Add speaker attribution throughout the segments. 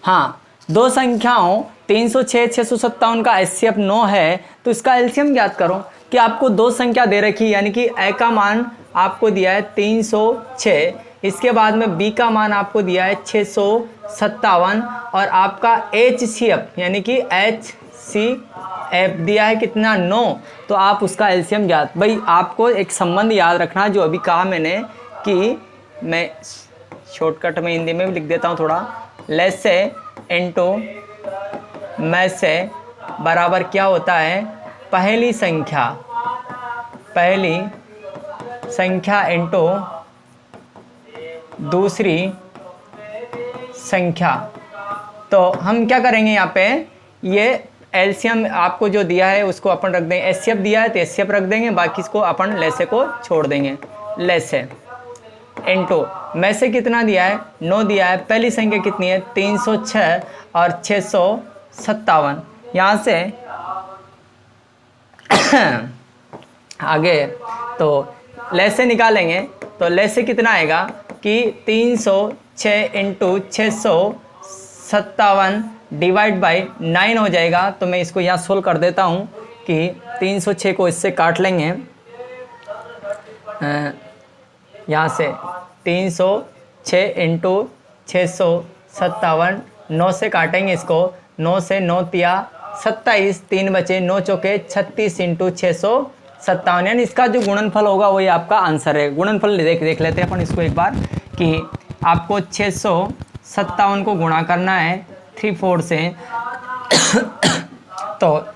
Speaker 1: हाँ, दो संख्याओं 306 657 का HCF 9 है, तो इसका एलसीएम ज्ञात करो। कि आपको दो संख्या दे रखी, यानी कि ए का मान आपको दिया है 306, इसके बाद में बी का मान आपको दिया है 657 और आपका HCF यानी कि HCF दिया है कितना 9, तो आप उसका एलसीएम ज्ञात। भाई आपको एक संबंध याद रखना जो अभी कहा मैंने, कि मैं शॉर्टकट में हिंदी में भी लिख देता हूँ थोड़ा, लेस से इनटू में से बराबर क्या होता है, पहली संख्या इनटू दूसरी संख्या। तो हम क्या करेंगे यहाँ पे, ये एलसीएम आपको जो दिया है उसको अपन रख देंगे, एचसीएफ दिया है तो एचसीएफ रख देंगे, बाकी इसको अपन लेसे को छोड़ देंगे। लेसे इनटू में से कितना दिया है 9 दिया है, पहली संख्या कितनी है 306 और 657, यहाँ से आगे तो लेसे निकालेंगे, तो लेसे कितना आएगा कि 306 इंटू 657 डिवाइड बाई 9 हो जाएगा। तो मैं इसको यहाँ सोल्व कर देता हूँ कि 306 को इससे काट लेंगे, यहाँ से 306 इंटू 657, 9 से काटेंगे इसको, 9 से 9 तिया 27, 3 बचे, 9 चौके 36 इंटू 657, यानी इसका जो गुणनफल होगा वही आपका आंसर है। गुणनफल देख लेते हैं अपन इसको एक बार, कि आपको 657 को गुणा करना है 3/4 से, तो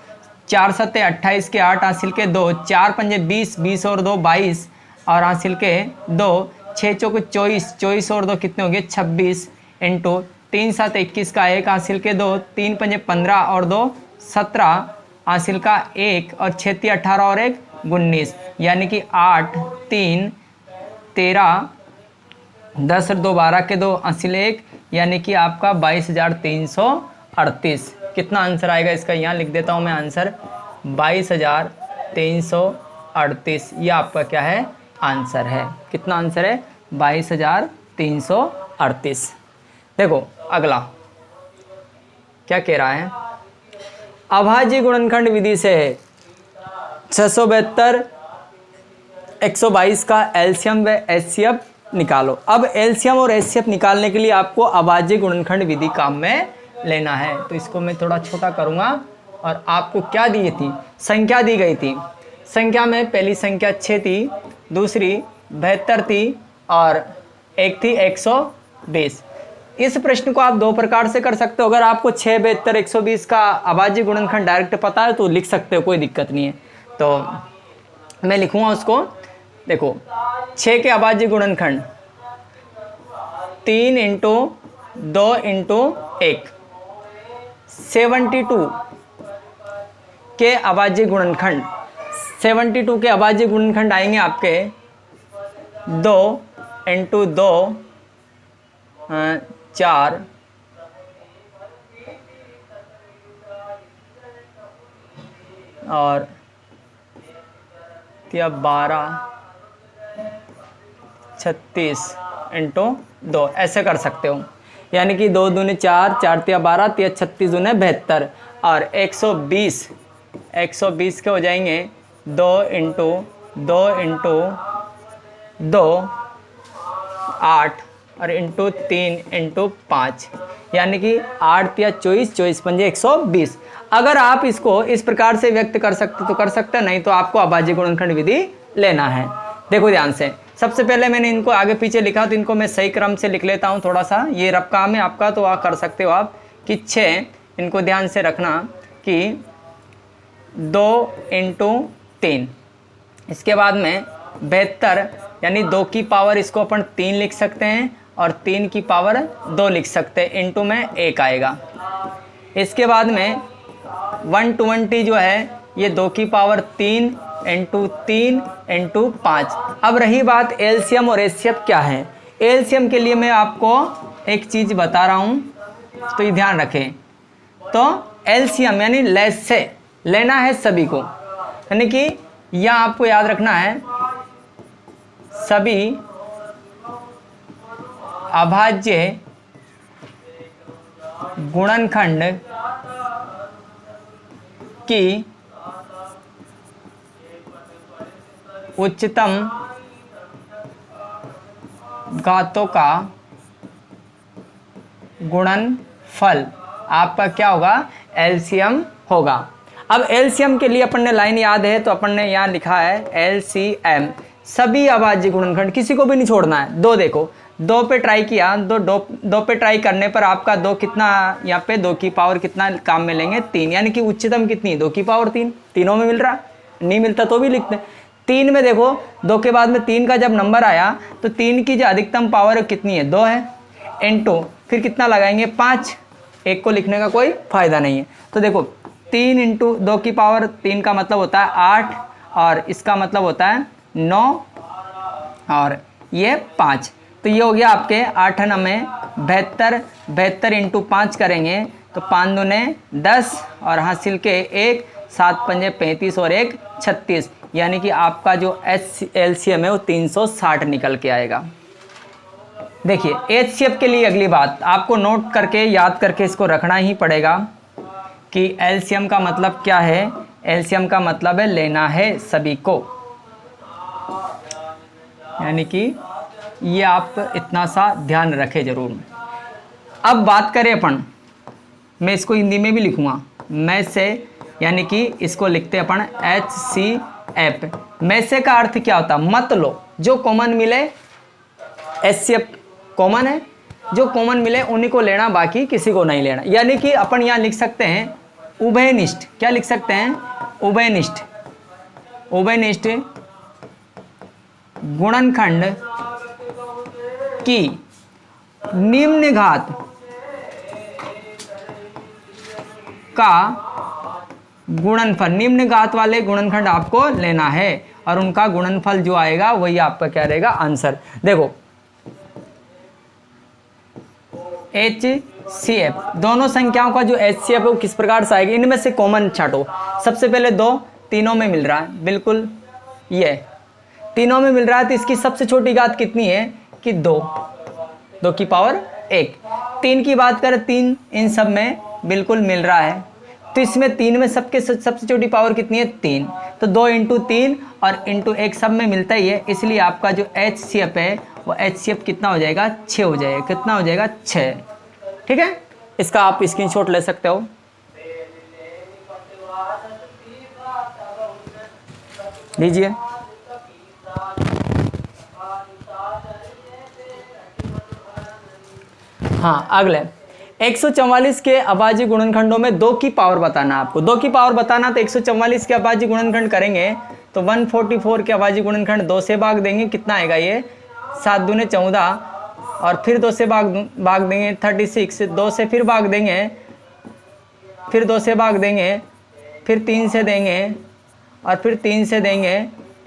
Speaker 1: 4 सत्ते 28 के 8 हासिल के 2, 4 पंजे 20, 20 और 2 22 और हासिल के 2, 6 चौके 24, 24 और 2 कितने हो गए 26 इंटू 3 7 21 का 1 हासिल के 2, 3 पंजे 15 और 2 17 हासिल का 1 और 6 3 18 और 1 19, यानी कि 8 3 13 10 और 2 12 के 2 हासिल 1, यानी कि आपका 22,338। कितना आंसर आएगा इसका, यहाँ लिख देता हूँ मैं आंसर 22,338, ये आपका क्या है आंसर है। कितना आंसर है 22,338। देखो अगला क्या कह रहा है, अभाज्य गुणनखंड विधि से 672 122 का एलसीएम व एचसीएफ निकालो। अब एलसीएम और एचसीएफ निकालने के लिए आपको अभाज्य गुणनखंड विधि काम में लेना है। तो इसको मैं थोड़ा छोटा करूंगा, और आपको क्या दी थी, संख्या दी गई थी। संख्या में पहली संख्या 6 थी, दूसरी 72 थी और एक थी 120। इस प्रश्न को आप दो प्रकार से कर सकते हो। अगर आपको 6 72 120 का अभाज्य गुणनखंड डायरेक्ट पता है तो लिख सकते हो, कोई दिक्कत नहीं है। तो मैं लिखूंगा उसको, देखो 6 के अभाज्य गुणनखंड 3 इंटू 2 इंटू 1, 72 के अभाज्य गुणनखंड, 72 के अभाज्य गुणनखंड आएंगे आपके 2 इंटू 2 4 और 12 36 इंटू 2, ऐसे कर सकते हो। यानी कि 2 दूने 4, 4 तिया 12, तिया 36 दूने 72 और 120 के हो जाएंगे 2 इंटू 2 इंटू 2 8 और इंटू 3 इंटू 5, यानी कि 8 तिया 24, 24 पंजे 120। अगर आप इसको इस प्रकार से व्यक्त कर सकते तो कर सकते, नहीं तो आपको अभाज्य गुणनखंड विधि लेना है। देखो ध्यान से, सबसे पहले मैंने इनको आगे पीछे लिखा, तो इनको मैं सही क्रम से लिख लेता हूँ थोड़ा सा। ये रफ काम है आपका, तो आप कर सकते हो आप कि 6, इनको ध्यान से रखना कि 2 इंटू 3, इसके बाद में 72, यानी 2 की पावर इसको अपन 3 लिख सकते हैं और 3 की पावर 2 लिख सकते हैं, इंटू में 1 आएगा। इसके बाद में 120 जो है ये 2 की पावर 3 इंटू 3 इंटू 5। अब रही बात एलसीएम और एचसीएफ क्या है। एलसीएम के लिए मैं आपको एक चीज़ बता रहा हूँ, तो ये ध्यान रखें। तो एलसीएम यानी लेस से लेना है सभी को, यानी कि यह आपको याद रखना है सभी अभाज्य गुणनखंड की उच्चतम घातों का गुणनफल आपका क्या होगा, एलसीएम होगा। अब एलसीएम के लिए अपन ने लाइन याद है तो अपन ने यहाँ लिखा है एलसीएम, सभी अभाज्य गुणनखंड, किसी को भी नहीं छोड़ना है। दो देखो, दो पे ट्राई किया, दो पे ट्राई करने पर आपका दो कितना, यहाँ पे 2 की पावर कितना काम में लेंगे, 3, यानी कि उच्चतम कितनी, 2 की पावर 3। तीनों में मिल रहा, नहीं मिलता तो भी लिखते। 3 में देखो, 2 के बाद में 3 का जब नंबर आया तो 3 की जो अधिकतम पावर कितनी है, 2 है, इनटू फिर कितना लगाएंगे, 5। एक को लिखने का कोई फायदा नहीं है। तो देखो 3 इंटू 2 की पावर 3 का मतलब होता है 8, और इसका मतलब होता है 9, और ये 5। तो ये हो गया आपके 8 में 72, 72 इंटू 5 करेंगे तो 5 दूने 10, और हासिल के 1, 7 पंजे 35 और 1 36, यानी कि आपका जो एलसीएम है वो 360 निकल के आएगा। देखिए एचसीएफ के लिए अगली बात आपको नोट करके याद करके इसको रखना ही पड़ेगा कि एलसीएम का मतलब क्या है। एलसीएम का मतलब है लेना है सभी को, यानी कि ये आप इतना सा ध्यान रखें जरूर। अब बात करें अपन, मैं इसको हिंदी में भी लिखूंगा, मैं से, यानी कि इसको लिखते अपन HCF। में से का अर्थ क्या होता है, मत लो, जो कॉमन मिले, HCF कॉमन है, जो कॉमन मिले उन्हीं को लेना, बाकी किसी को नहीं लेना। यानी कि अपन यहाँ लिख सकते हैं उभयनिष्ठ, क्या लिख सकते हैं, उभयनिष्ठ, उभयनिष्ठ गुणनखंड की निम्न घात का गुणनफल, निम्न घात वाले गुणनखंड आपको लेना है, और उनका गुणनफल जो आएगा वही आपका क्या रहेगा, आंसर। देखो HCF, दोनों संख्याओं का जो HCF है वो किस प्रकार से आएगा, इनमें से कॉमन छांटो। सबसे पहले 2, तीनों में मिल रहा है, बिल्कुल ये तीनों में मिल रहा है, तो इसकी सबसे छोटी घात कितनी है कि 2, 2 की पावर 1। 3 की बात करें, 3 इन सब में बिल्कुल मिल रहा है, तो इसमें 3 में सबके सबसे छोटी पावर कितनी है, 3। तो 2 इंटू 3 और इंटू 1 सब में मिलता ही है, इसलिए आपका जो HCF है वो HCF कितना हो जाएगा, 6 हो जाएगा। कितना हो जाएगा, 6। ठीक है, इसका आप स्क्रीनशॉट ले सकते हो। लीजिए, हाँ अगले 144 के अभाज्य गुणनखंडों में 2 की पावर बताना है आपको। 2 की पावर बताना, तो 144 के अभाज्य गुणनखंड करेंगे तो 144 के अभाज्य गुणनखंड 2 से भाग देंगे, कितना आएगा ये 7 दूने 14, और फिर 2 से भाग देंगे 36, 2 से फिर भाग देंगे, फिर 2 से भाग देंगे, फिर 3 से देंगे, और फिर 3 से देंगे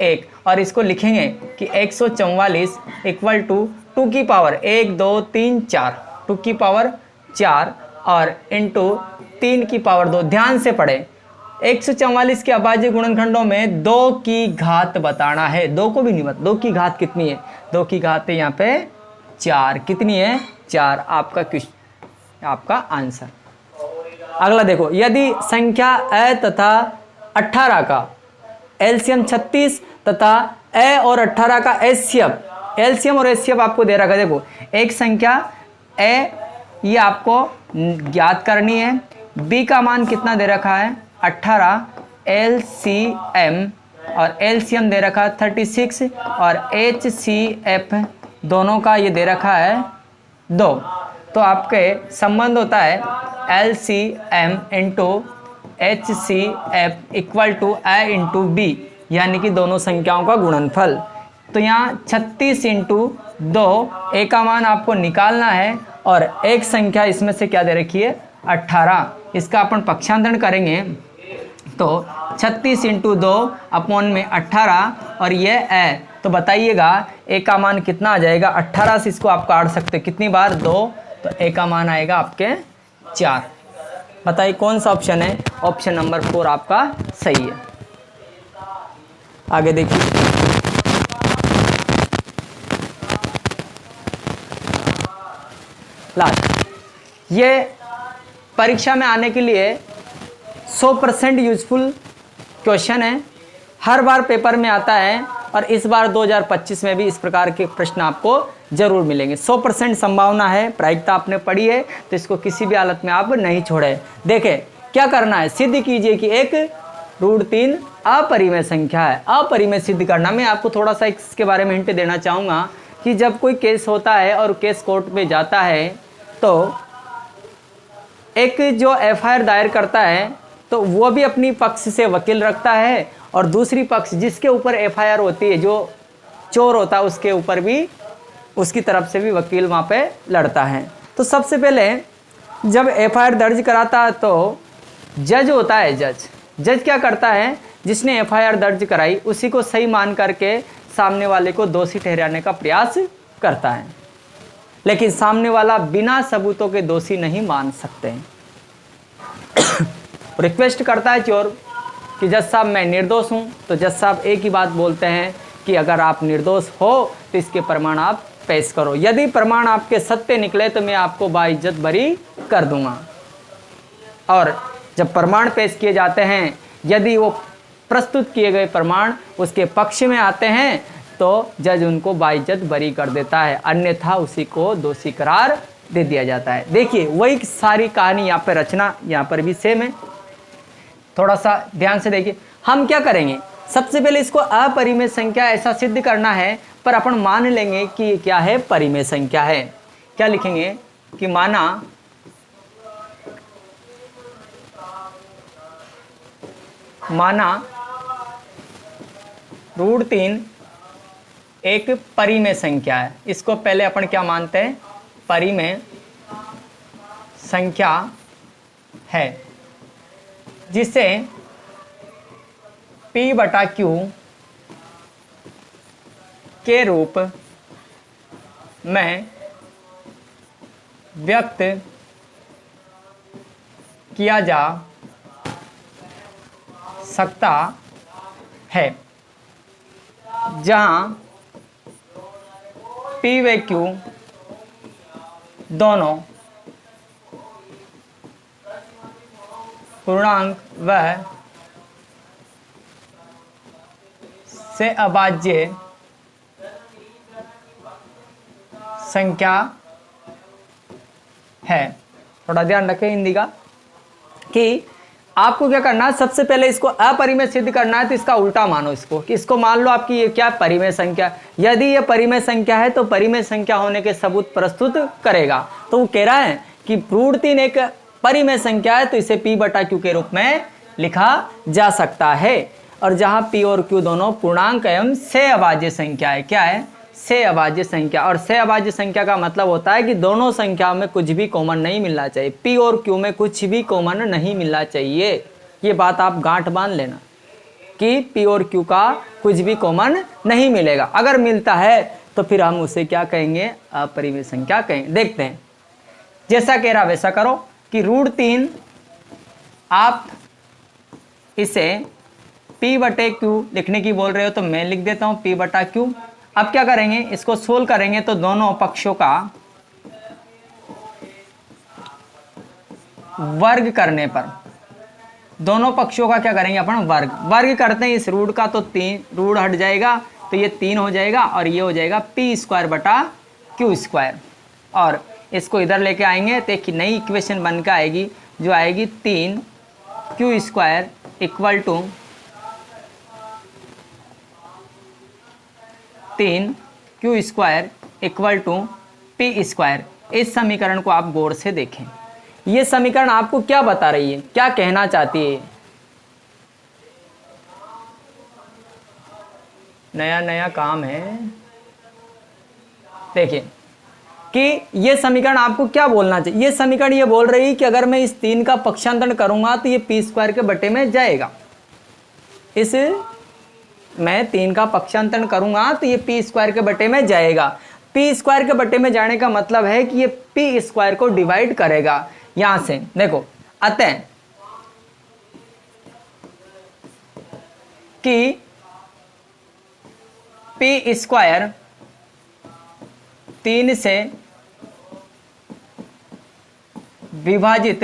Speaker 1: 1, और इसको लिखेंगे कि 144 इक्वल टू 2 की पावर 1 2 3 4, 2 की पावर 4 और इंटू 3 की पावर 2। ध्यान से पढ़े, 144 के अभाज्य गुणनखंडों में 2 की घात बताना है, 2 को भी नहीं बता, 2 की घात कितनी है, 2 की घात है यहाँ पे 4, कितनी है 4, आपका क्वेश्चन, आपका आंसर। अगला देखो, यदि संख्या a तथा 18 का एलसीएम 36 तथा a और 18 का एलसीएम और एचसीएफ आपको दे रखा है। देखो एक संख्या a ये आपको ज्ञात करनी है, b का मान कितना दे रखा है 18, एलसीएम और एलसीएम दे रखा है 36, और एचसीएफ दोनों का ये दे रखा है 2। तो आपके संबंध होता है LCM into HCF equal to A into B, यानी कि दोनों संख्याओं का गुणनफल। तो यहाँ 36 इंटू 2, A का मान आपको निकालना है, और एक संख्या इसमें से क्या दे रखी है 18, इसका अपन पक्षांतरण करेंगे तो 36 इंटू 2 अपॉन में 18, और ये A, तो बताइएगा A का मान कितना आ जाएगा, 18 से इसको आप काट सकते कितनी बार 2, तो A का मान आएगा आपके 4। बताइए कौन सा ऑप्शन है, ऑप्शन नंबर 4 आपका सही है। आगे देखिए, लास्ट, ये परीक्षा में आने के लिए 100% यूजफुल क्वेश्चन है, हर बार पेपर में आता है और इस बार 2025 में भी इस प्रकार के प्रश्न आपको जरूर मिलेंगे। 100% संभावना है, प्रायिकता आपने पढ़ी है तो इसको किसी भी हालत में आप नहीं छोड़े। देखें क्या करना है, सिद्ध कीजिए कि एक √3 अपरिमेय संख्या है। अपरिमेय सिद्ध करना, मैं आपको थोड़ा सा इसके बारे में हिंट देना चाहूँगा कि जब कोई केस होता है और केस कोर्ट में जाता है तो एक जो FIR दायर करता है तो वो भी अपनी पक्ष से वकील रखता है और दूसरी पक्ष जिसके ऊपर FIR होती है, जो चोर होता है, उसके ऊपर भी उसकी तरफ से भी वकील वहाँ पे लड़ता है। तो सबसे पहले जब FIR दर्ज कराता है तो जज होता है, जज क्या करता है, जिसने FIR दर्ज कराई उसी को सही मान करके सामने वाले को दोषी ठहराने का प्रयास करता है, लेकिन सामने वाला बिना सबूतों के दोषी नहीं मान सकते। रिक्वेस्ट करता है चोर कि जज साहब मैं निर्दोष हूँ, तो जज साहब एक ही बात बोलते हैं कि अगर आप निर्दोष हो तो इसके प्रमाण आप पेश करो, यदि प्रमाण आपके सत्य निकले तो मैं आपको बाइज्जत बरी कर दूंगा। और जब प्रमाण पेश किए जाते हैं, यदि वो प्रस्तुत किए गए प्रमाण उसके पक्ष में आते हैं तो जज उनको बाइज्जत बरी कर देता है, अन्यथा उसी को दोषी करार दे दिया जाता है। देखिए वही सारी कहानी यहाँ पर रचना यहाँ पर भी सेम है, थोड़ा सा ध्यान से देखिए। हम क्या करेंगे, सबसे पहले इसको अपरिमेय संख्या ऐसा सिद्ध करना है, पर अपन मान लेंगे कि ये क्या है, परिमेय संख्या है। क्या लिखेंगे कि माना √3 एक परिमेय संख्या है। इसको पहले अपन क्या मानते हैं, परिमेय संख्या है, जिसे P/Q के रूप में व्यक्त किया जा सकता है, जहां P व Q दोनों पूर्णांक व से अभाज्य संख्या है। थोड़ा ध्यान रखें हिंदी का कि आपको क्या करना है, सबसे पहले इसको अपरिमेय सिद्ध करना है तो इसका उल्टा मानो इसको, कि इसको मान लो आपकी ये क्या परिमेय संख्या, यदि ये परिमेय संख्या है तो परिमेय संख्या होने के सबूत प्रस्तुत करेगा। तो वो कह रहा है कि √3 एक परिमेय संख्या है तो इसे P/Q के रूप में लिखा जा सकता है, और जहां P और Q दोनों पूर्णांक एवं से अभाज्य संख्या है। क्या है, से अभाज्य संख्या। और से अभाज्य संख्या का मतलब होता है कि दोनों संख्याओं में कुछ भी कॉमन नहीं मिलना चाहिए, P और Q में कुछ भी कॉमन नहीं मिलना चाहिए। ये बात आप गांठ बांध लेना कि P और Q का कुछ भी कॉमन नहीं मिलेगा, अगर मिलता है तो फिर हम उसे क्या कहेंगे, अपरिमेय संख्या कहेंगे। देखते हैं, जैसा कह रहा वैसा करो कि √3 आप इसे P/Q लिखने की बोल रहे हो तो मैं लिख देता हूं P/Q। अब क्या करेंगे, इसको सोल्व करेंगे तो दोनों पक्षों का वर्ग करने पर, दोनों पक्षों का क्या करेंगे अपन, वर्ग करते हैं। इस रूट का तो 3 रूट हट जाएगा तो ये 3 हो जाएगा और ये हो जाएगा P²/Q²। और इसको इधर लेके आएंगे तो एक नई इक्वेशन बन के आएगी, जो आएगी 3Q² equal to 3Q² equal to P²। इस समीकरण को आप गौर से देखें, ये समीकरण आपको क्या बता रही है, क्या कहना चाहती है। नया नया काम है। देखिए कि ये समीकरण आपको क्या बोलना चाहिए, ये समीकरण ये बोल रही है कि अगर मैं इस 3 का पक्षांतरण करूंगा तो ये P² के बटे में जाएगा। इस मैं 3 का पक्षांतरण करूंगा तो ये P² के बटे में जाएगा। P² के बटे में जाने का मतलब है कि ये P² को डिवाइड करेगा। यहां से देखो, अतः कि P² 3 से विभाजित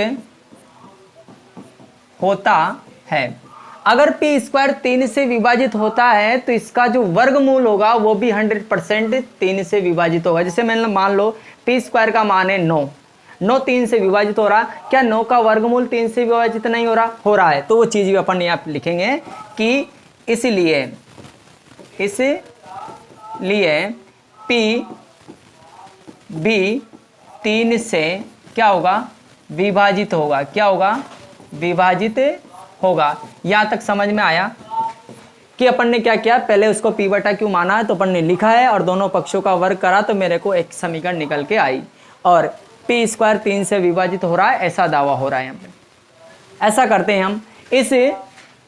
Speaker 1: होता है। अगर p स्क्वायर 3 से विभाजित होता है तो इसका जो वर्गमूल होगा वो भी 100% 3 से विभाजित होगा। जैसे मैंने मान लो p स्क्वायर का मान है 9, 9 3 से विभाजित हो रहा, क्या 9 का वर्गमूल 3 से विभाजित नहीं हो रहा? हो रहा है। तो वो चीज़ भी अपन यहाँ पे लिखेंगे कि इसलिए p भी 3 से क्या होगा? विभाजित होगा। क्या होगा? विभाजित होगा। यहाँ तक समझ में आया कि अपन ने क्या किया? पहले उसको p बटा क्यू माना है तो अपन ने लिखा है और दोनों पक्षों का वर्ग करा तो मेरे को एक समीकरण निकल के आई और p स्क्वायर 3 से विभाजित हो रहा है ऐसा दावा हो रहा है यहाँ पे। ऐसा करते हैं, हम इस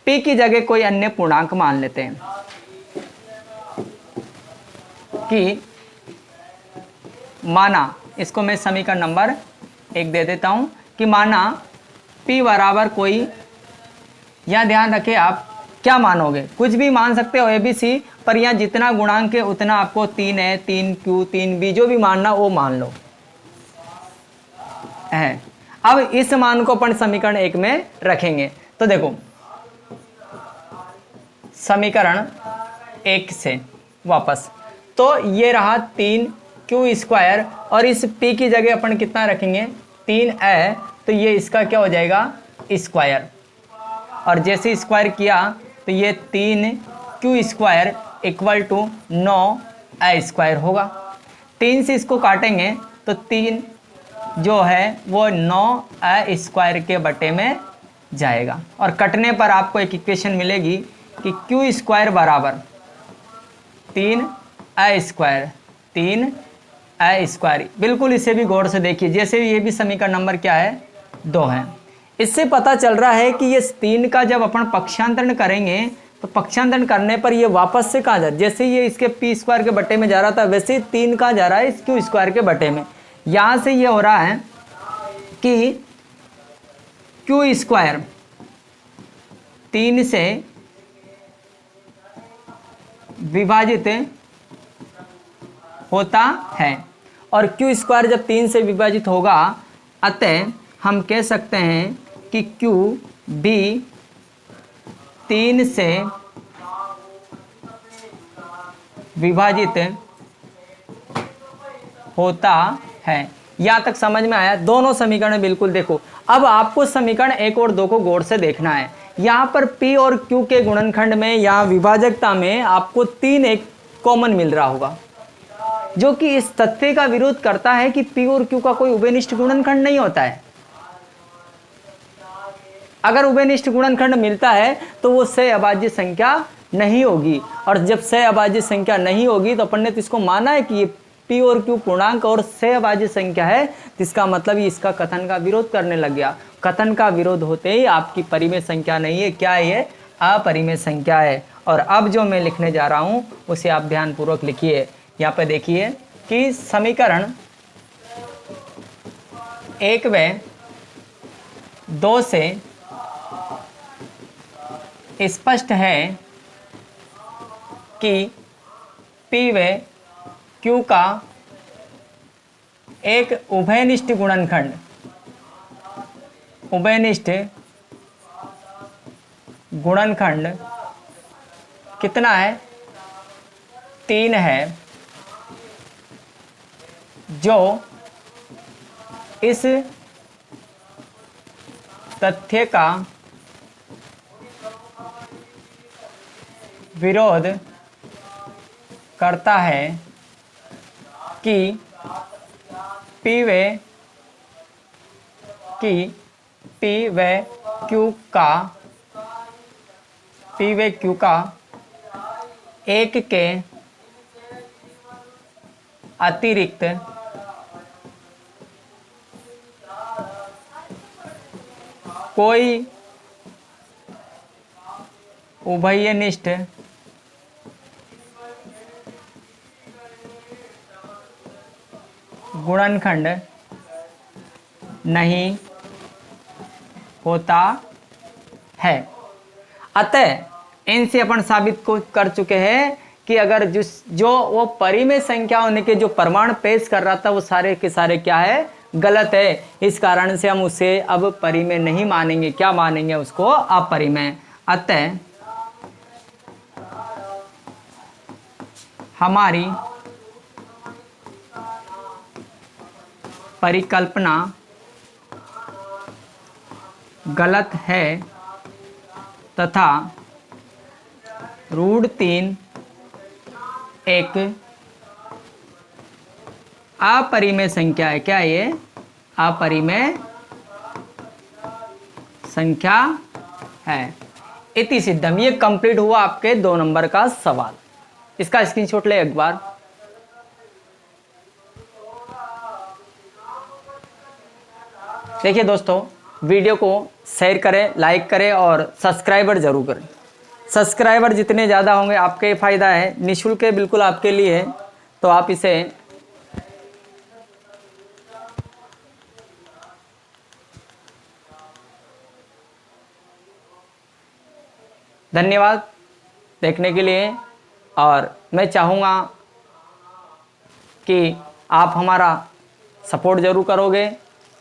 Speaker 1: p की जगह कोई अन्य पूर्णांक मान लेते हैं कि माना, इसको मैं समीकरण नंबर 1 दे देता हूं कि माना p बराबर कोई, यहाँ ध्यान रखें आप क्या मानोगे, कुछ भी मान सकते हो ABC, पर यहाँ जितना गुणांक है उतना आपको 3 है, 3Q 3B जो भी मानना वो मान लो है। अब इस मान को अपन समीकरण 1 में रखेंगे तो देखो समीकरण 1 से वापस, तो ये रहा 3Q स्क्वायर और इस p की जगह अपन कितना रखेंगे? 3a, तो ये इसका क्या हो जाएगा? स्क्वायर। और जैसे स्क्वायर किया तो ये 3Q square equal to 9a square होगा। 3 से इसको काटेंगे तो 3 जो है वो 9a स्क्वायर के बटे में जाएगा और कटने पर आपको एक इक्वेशन मिलेगी कि Q स्क्वायर बराबर 3a स्क्वायर, 3a स्क्वायर। बिल्कुल इसे भी गौर से देखिए, जैसे ये भी समीकरण नंबर क्या है? 2 है। इससे पता चल रहा है कि ये 3 का जब अपन पक्षांतरण करेंगे तो पक्षांतरण करने पर ये वापस से कहाँ जा, जैसे ये इसके p स्क्वायर के बटे में जा रहा था वैसे ही 3 कहाँ जा रहा है? इस Q स्क्वायर के बटे में। यहाँ से ये हो रहा है कि Q स्क्वायर 3 से विभाजित होता है और Q स्क्वायर जब 3 से विभाजित होगा अतः हम कह सकते हैं कि Q भी 3 से विभाजित होता है। यहाँ तक समझ में आया? दोनों समीकरण बिल्कुल देखो। अब आपको समीकरण 1 और 2 को गौर से देखना है। यहाँ पर P और Q के गुणनखंड में या विभाजकता में आपको 3 एक कॉमन मिल रहा होगा जो कि इस तथ्य का विरोध करता है कि P और Q का कोई उभयनिष्ठ गुणनखंड नहीं होता है। अगर उभयनिष्ठ गुणनखंड मिलता है तो वो सह अभाज्य संख्या नहीं होगी और जब सह अभाज्य संख्या नहीं होगी तो अपन ने तो इसको माना है कि ये P और Q पूर्णांक और सह अभाज्य संख्या है, जिसका मतलब इसका कथन का विरोध करने लग गया। कथन का विरोध होते ही आपकी परिमेय संख्या नहीं है, क्या है ये? अपरिमेय संख्या है। और अब जो मैं लिखने जा रहा हूँ उसे आप ध्यानपूर्वक लिखिए। यहाँ पे देखिए कि समीकरण 1 व 2 से स्पष्ट है कि P व Q का एक उभयनिष्ठ गुणनखंड, उभयनिष्ठ गुणनखंड कितना है? 3 है, जो इस तथ्य का विरोध करता है कि P व Q का एक के अतिरिक्त कोई उभयनिष्ठ गुणनखंड नहीं होता है। अतः इनसे अपन साबित कर चुके हैं कि अगर जो वो परिमेय संख्या होने के जो प्रमाण पेश कर रहा था वो सारे के सारे क्या है? गलत है, इस कारण से हम उसे अब परिमेय नहीं मानेंगे। क्या मानेंगे उसको? अपरिमेय। अतः हमारी परिकल्पना गलत है तथा √3 एक अपरिमेय संख्या है। क्या है ये? अपरिमेय संख्या है। इति सिद्धम। ये कंप्लीट हुआ आपके 2 नंबर का सवाल। इसका स्क्रीनशॉट ले एक बार। देखिए दोस्तों, वीडियो को शेयर करें, लाइक करें और सब्सक्राइबर जरूर करें। सब्सक्राइबर जितने ज़्यादा होंगे आपके फ़ायदा है, निःशुल्क है बिल्कुल आपके लिए, तो आप इसे धन्यवाद देखने के लिए। और मैं चाहूँगा कि आप हमारा सपोर्ट ज़रूर करोगे।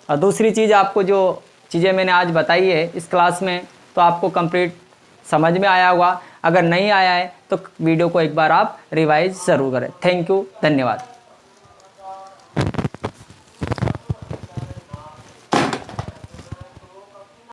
Speaker 1: और दूसरी चीज़, आपको जो चीज़ें मैंने आज बताई है इस क्लास में, तो आपको कंप्लीट समझ में आया होगा। अगर नहीं आया है तो वीडियो को एक बार आप रिवाइज ज़रूर करें। थैंक यू, धन्यवाद।